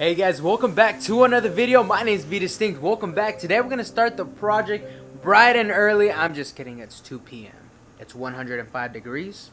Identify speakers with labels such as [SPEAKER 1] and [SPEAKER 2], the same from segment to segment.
[SPEAKER 1] Hey guys, welcome back to another video. My name is BeDistinct. Welcome back. Today we're gonna start the project bright and early. I'm just kidding, it's 2 p.m. It's 105 degrees.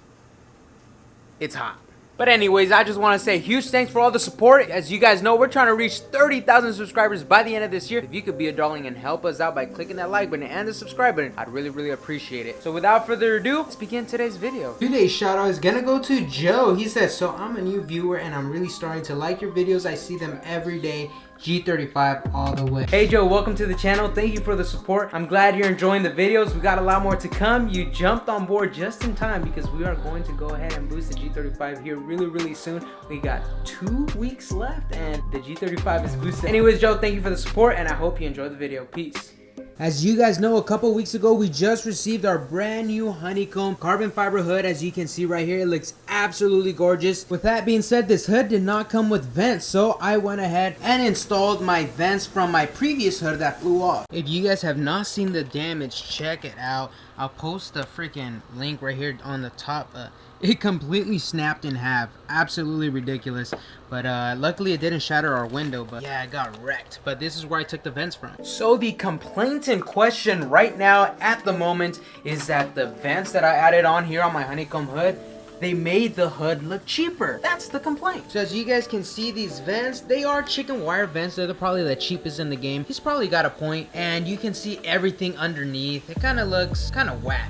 [SPEAKER 1] It's hot. But anyways, I just want to say huge thanks for all the support. As you guys know, we're trying to reach 30,000 subscribers by the end of this year. If you could be a darling and help us out by clicking that like button and the subscribe button, I'd really appreciate it. So without further ado, let's begin today's video.
[SPEAKER 2] Today's shout out is gonna go to Joe. He says, so I'm a new viewer and I'm really starting to like your videos. I see them every day. G35 all the way.
[SPEAKER 1] Hey Joe, welcome to the channel. Thank you for the support. I'm glad you're enjoying the videos. We got a lot more to come. You jumped on board just in time because we are going to go ahead and boost the G35 here really soon. We got 2 weeks left and the G35 is boosted. Anyways Joe, thank you for the support and I hope you enjoy the video. Peace.
[SPEAKER 2] As you guys know, a couple weeks ago, we just received our brand new honeycomb carbon fiber hood. As you can see right here, it looks absolutely gorgeous. With that being said, this hood did not come with vents, so I went ahead and installed my vents from my previous hood that flew off. If you guys have not seen the damage, check it out. I'll post the freaking link right here on the top. It completely snapped in half. Absolutely ridiculous. But luckily it didn't shatter our window. But yeah, I got wrecked. But this is where I took the vents from.
[SPEAKER 1] So the complaint in question right now at the moment is that the vents that I added on here on my honeycomb hood, they made the hood look cheaper. That's the complaint.
[SPEAKER 2] So as you guys can see, these vents, they are chicken wire vents. They're probably the cheapest in the game. He's probably got a point. And you can see everything underneath. It kind of looks kind of whack.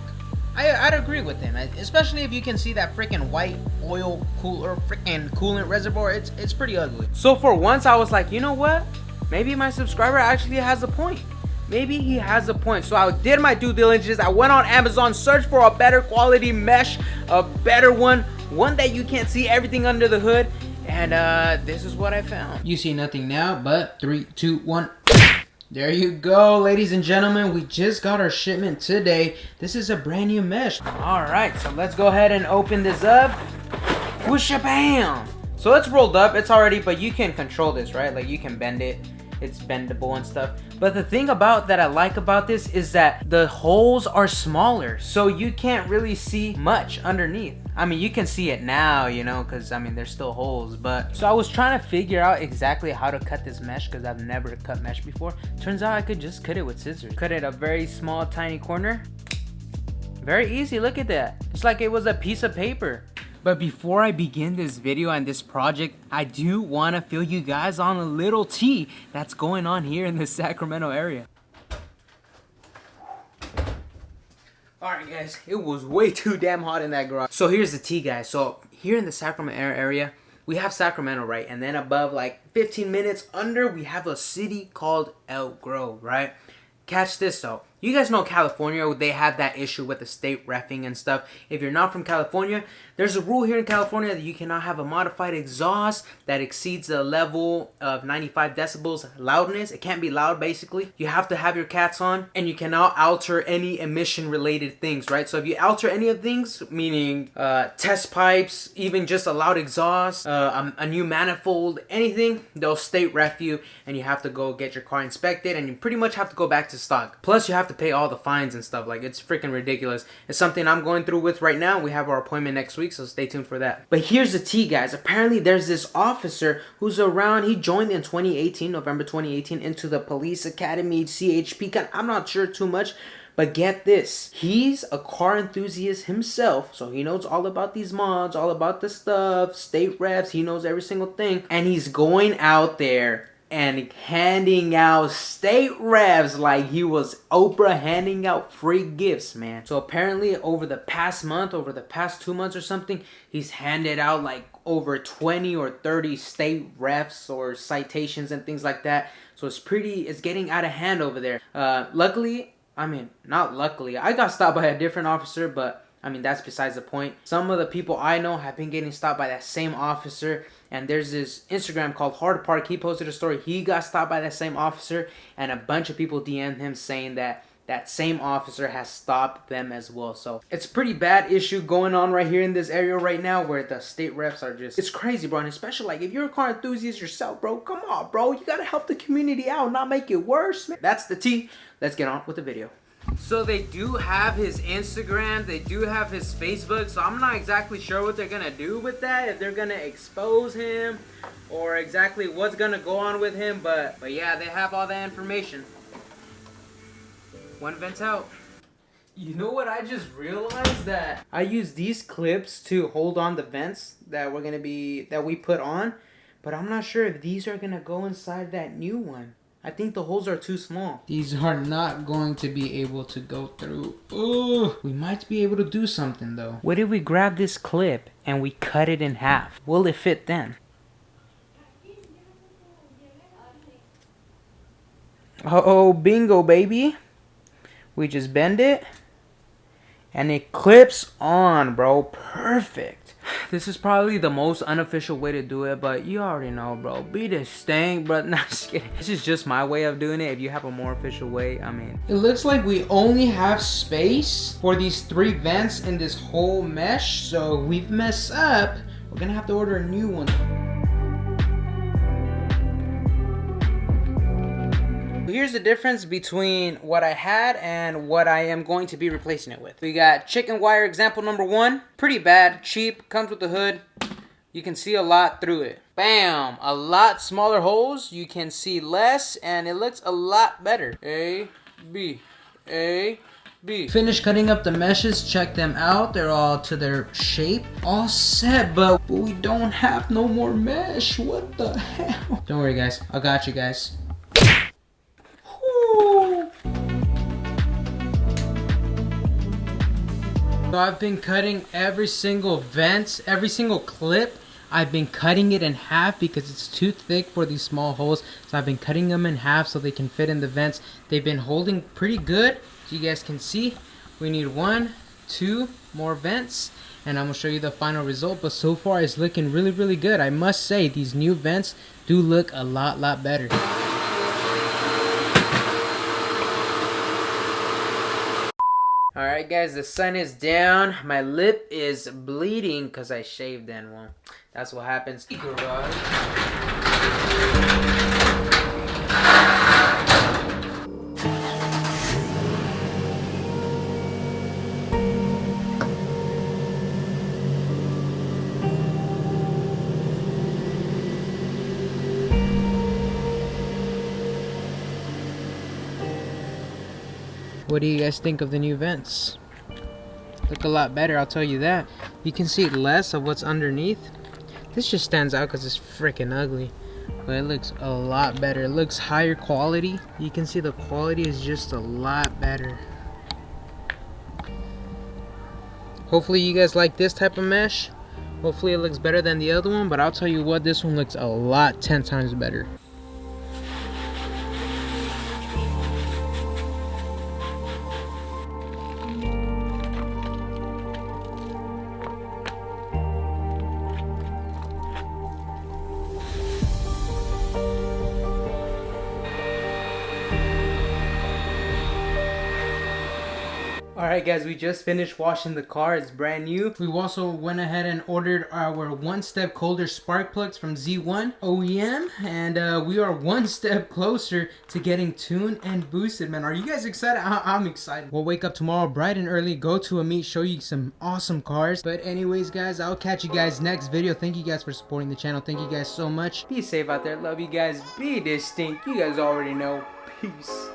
[SPEAKER 2] I'd agree with him, especially if you can see that freaking white oil cooler, freaking coolant reservoir. It's pretty ugly.
[SPEAKER 1] So for once I was like, you know what? Maybe my subscriber actually has a point. Maybe he has a point. So I did my due diligence. I went on Amazon, searched for a better quality mesh, a better one that you can't see everything under the hood. And this is what I found.
[SPEAKER 2] You see nothing now, but 3, 2, 1. There you go, ladies and gentlemen. We just got our shipment today. This is a brand new mesh.
[SPEAKER 1] Alright, so let's go ahead and open this up. Whoosha bam! So it's rolled up, it's already, but you can control this, right? Like you can bend it. It's bendable and stuff. But the thing about that I like about this is that the holes are smaller, so you can't really see much underneath. I mean, you can see it now, you know, because I mean there's still holes. But so I was trying to figure out exactly how to cut this mesh because I've never cut mesh before. Turns out I could just cut it with scissors. Cut it a very small tiny corner. Very easy. Look at that. It's like it was a piece of paper. But before I begin this video and this project, I do want to fill you guys on a little tea that's going on here in the Sacramento area. Alright guys, it was way too damn hot in that garage. So here's the tea guys. So here in the Sacramento area, we have Sacramento, right? And then above like 15 minutes under, we have a city called Elk Grove, right? Catch this though. You guys know California, they have that issue with the state reffing and stuff. If you're not from California, there's a rule here in California that you cannot have a modified exhaust that exceeds the level of 95 decibels loudness. It can't be loud basically. You have to have your cats on and you cannot alter any emission related things, right? So if you alter any of things, meaning test pipes, even just a loud exhaust, a new manifold, anything, they'll state ref you and you have to go get your car inspected and you pretty much have to go back to stock. Plus you have to pay all the fines and stuff. Like it's freaking ridiculous. It's something I'm going through with right now. We have our appointment next week, so stay tuned for that. But here's the tea guys. Apparently there's this officer who's around. He joined in 2018, November 2018, into the police academy, CHP. I'm not sure too much, but get this. He's a car enthusiast himself, so he knows all about these mods, all about the stuff, state reps. He knows every single thing, and he's going out there and handing out state revs like he was Oprah handing out free gifts, man. So apparently over the past month, over the past 2 months or something, he's handed out like over 20 or 30 state refs or citations and things like that. So it's getting out of hand over there. Luckily, I mean, not luckily, I got stopped by a different officer, but I mean, that's besides the point. Some of the people I know have been getting stopped by that same officer. And there's this Instagram called Hard Park. He posted a story. He got stopped by that same officer. And a bunch of people DM'd him saying that that same officer has stopped them as well. So it's a pretty bad issue going on right here in this area right now where the state reps are just, it's crazy, bro. And especially like if you're a car enthusiast yourself, bro, come on, bro. You got to help the community out, not make it worse, man. That's the tea. Let's get on with the video. So they do have his Instagram, they do have his Facebook, so I'm not exactly sure what they're gonna do with that, if they're gonna expose him or exactly what's gonna go on with him, but yeah, they have all that information. One vent's out. You know what, I just realized that I use these clips to hold on the vents that we put on, but I'm not sure if these are gonna go inside that new one. I think the holes are too small.
[SPEAKER 2] These are not going to be able to go through. Oh, we might be able to do something though.
[SPEAKER 1] What if we grab this clip and we cut it in half? Will it fit then? Oh, bingo, baby. We just bend it and it clips on, bro. Perfect. This is probably the most unofficial way to do it, but you already know, bro. BeDistinct, bro. Nah, just kidding. This is just my way of doing it. If you have a more official way, I mean.
[SPEAKER 2] It looks like we only have space for these 3 vents in this whole mesh. So if we've messed up, we're gonna have to order a new one.
[SPEAKER 1] Here's the difference between what I had and what I am going to be replacing it with. We got chicken wire example number 1. Pretty bad, cheap, comes with the hood. You can see a lot through it. Bam! A lot smaller holes. You can see less and it looks a lot better. A, B, A, B.
[SPEAKER 2] Finished cutting up the meshes, check them out. They're all to their shape. All set, but we don't have no more mesh. What the hell? Don't worry guys, I got you guys. So I've been cutting every single vent, every single clip. I've been cutting it in half because it's too thick for these small holes. So I've been cutting them in half so they can fit in the vents. They've been holding pretty good. So you guys can see we need 1, 2 more vents. And I'm going to show you the final result. But so far it's looking really, really good. I must say these new vents do look a lot better.
[SPEAKER 1] Alright guys, the sun is down. My lip is bleeding because I shaved then. Well, that's what happens.
[SPEAKER 2] What do you guys think of the new vents? Look a lot better, I'll tell you that. You can see less of what's underneath. This just stands out because it's freaking ugly. But it looks a lot better. It looks higher quality. You can see the quality is just a lot better. Hopefully you guys like this type of mesh. Hopefully it looks better than the other one. But I'll tell you what, this one looks a lot 10 times better.
[SPEAKER 1] Alright guys, we just finished washing the car. It's brand new.
[SPEAKER 2] We also went ahead and ordered our 1-step colder spark plugs from Z1 OEM. And we are 1 step closer to getting tuned and boosted, man. Are you guys excited? I'm excited. We'll wake up tomorrow bright and early, go to a meet, show you some awesome cars. But anyways guys, I'll catch you guys next video. Thank you guys for supporting the channel. Thank you guys so much.
[SPEAKER 1] Be safe out there. Love you guys. Be distinct. You guys already know. Peace.